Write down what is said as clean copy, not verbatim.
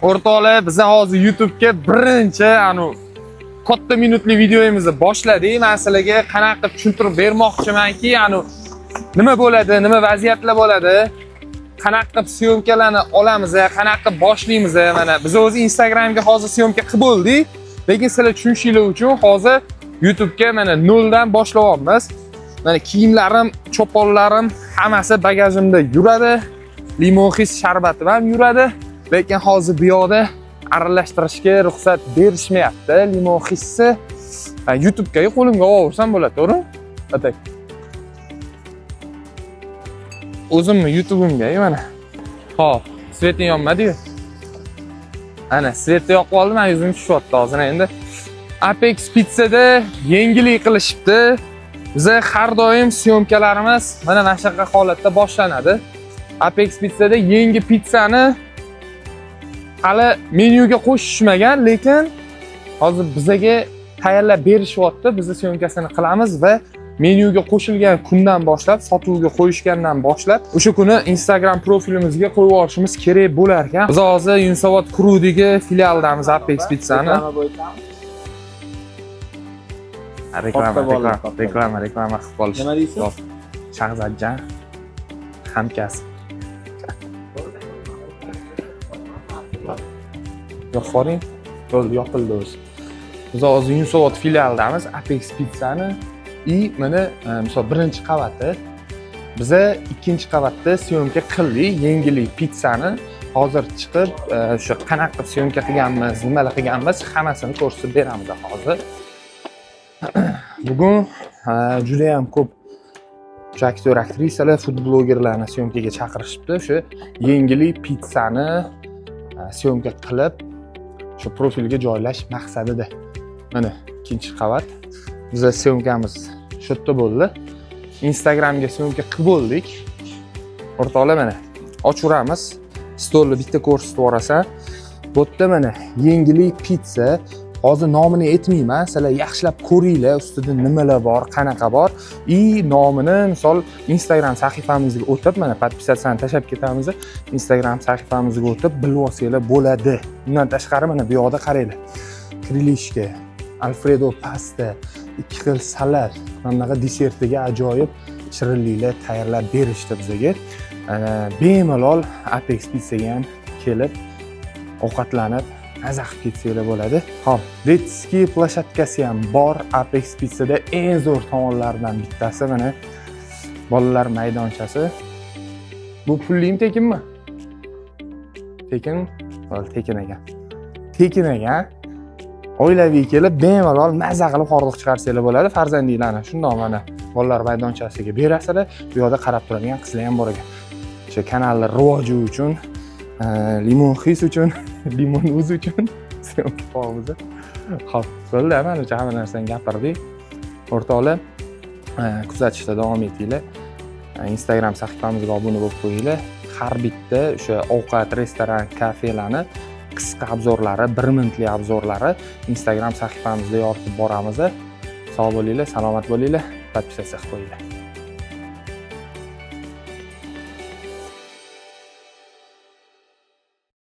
O'rtoqlar, biz hozir YouTube'ga birinchi katta minutli videomizni boshladik. Men sizlarga qanaqa qilib tushuntirib bermoqchimanki, nima bo'ladi, nima vaziyatlar bo'ladi, qanaqa qilib syomkalarni olamiz, qanaqa qilib boshlaymiz. Mana biz o'zi Instagramga hozir syomka qilib bo'ldik, lekin sizlar tushunishingiz uchun hozir YouTube'ga mana noldan boshlayapmiz. Mana kiyimlarim, cho'ponlarim hammasi bagajimda yuradi. Limon his sharbatim ham yuradi. Lekin hozir bu yoqda aralashtirishga ruxsat berishmayapti. Limon hissi YouTube'ga qo'limga olsam bo'ladi, to'g'rimi? Atak. O'zimni YouTube'imga mana. Xo'p, svet yonmadi-yu. Ana, svetni yoqib oldim, men yuzim tushyapti hozir endi. Apex Pizza'da yangilik qilishibdi. Biz har doim syomkalarimiz mana shunaqa holatda boshlanadi. Apex Pizza'da yangi pizzani hali menyuga qo'shishmagan, lekin hozir bizga tayyorlab berishyapti. Biz syomkasini qilamiz va menyuga qo'shilgan kundan boshlab, sotuvga qo'yishgandan boshlab o'sha kuni Instagram profilimizga qo'yib olishimiz kerak bo'lar ekan. Biz hozir Yunusobod Krudagi filialdamiz Apex Pizzani. Reklama qilib qolish. Nima deysiz? Shahzodjon hamkasb. Yo'qoring, bo'ldi, yopildi o'zi. Biz hozir Yunusobod filialdamiz Apex Pizzani mana misol birinchi qavati. Biz ikkinchi qavatda syomka qildik, yangilik pizzani. Hozir chiqib, o'sha qanaqa qilib syomka qilganmiz, nimalar qilganmiz, hammasini ko'rsatib beramiz hozir. Bugun juda ham ko'p aktyor, aktrisalar, food blogerlarni syomkaga chaqirishibdi. O'sha yangilik pizzani syomka qilib, shu profilga joylash maqsadida. Mana ikkinchi qavat. Biz syomkamiz shu yerda bo'ldi. Instagramga syomka qilib bo'ldik. O'rtoqlar, mana ochuramiz. Stolni bitta ko'rsatib yuborasan. Bu yerda mana yangilik pizza. Hozir nomini aytmayman, sizlar yaxshilab ko'ringlar, ustida nimalar bor, qanaqa bor. Nomini misol Instagram sahifamizga o'tib, mana podpisatsiyani tashab ketamiz. Instagram sahifamizga o'tib bilib olsanglar bo'ladi. Bundan tashqari mana bu yoqda qaranglar. Krilishka, Alfredo pasta, ikki xil salat, mana desertiga ajoyib shirinliklar tayyorlab berishdi bizga. Bemalol Apex Pizzaga ham kelib ovqatlanib maza qilib ketsanglar bo'ladi. Xo'p, Detskiy plashatkasi ham bor. Apex Pizzada eng zo'r tomonlaridan bittasi mana bolalar maydonchasi. Bu pulli tekinmi? Tekin, tekin ekan. Tekin ekan. Oilaviy kelib bemalol maza qilib hordiq chiqarsanglar bo'ladi. Farzandinglarni shundoq mana bolalar maydonchasiga berasizlar. Bu yoqda qarab turadigan qizlar ham bor ekan. O'sha kanallar rivoji uchun, limon his uchun, limon o'zi uchun syomka qilamiz. Xo'p, bo'ldi, mana hamma narsani gapirdik. O'rtoqlar, kuzatishda davom etinglar. Instagram sahifamizga obuna bo'lib qo'yinglar. Har bitta o'sha ovqat, restoran, kafelarni qisqa obzorlari, 1 minutli obzorlari Instagram sahifamizda yoritib boramiz. Sog' bo'linglar, salomat bo'linglar, podpisatsiya qilib qo'yinglar.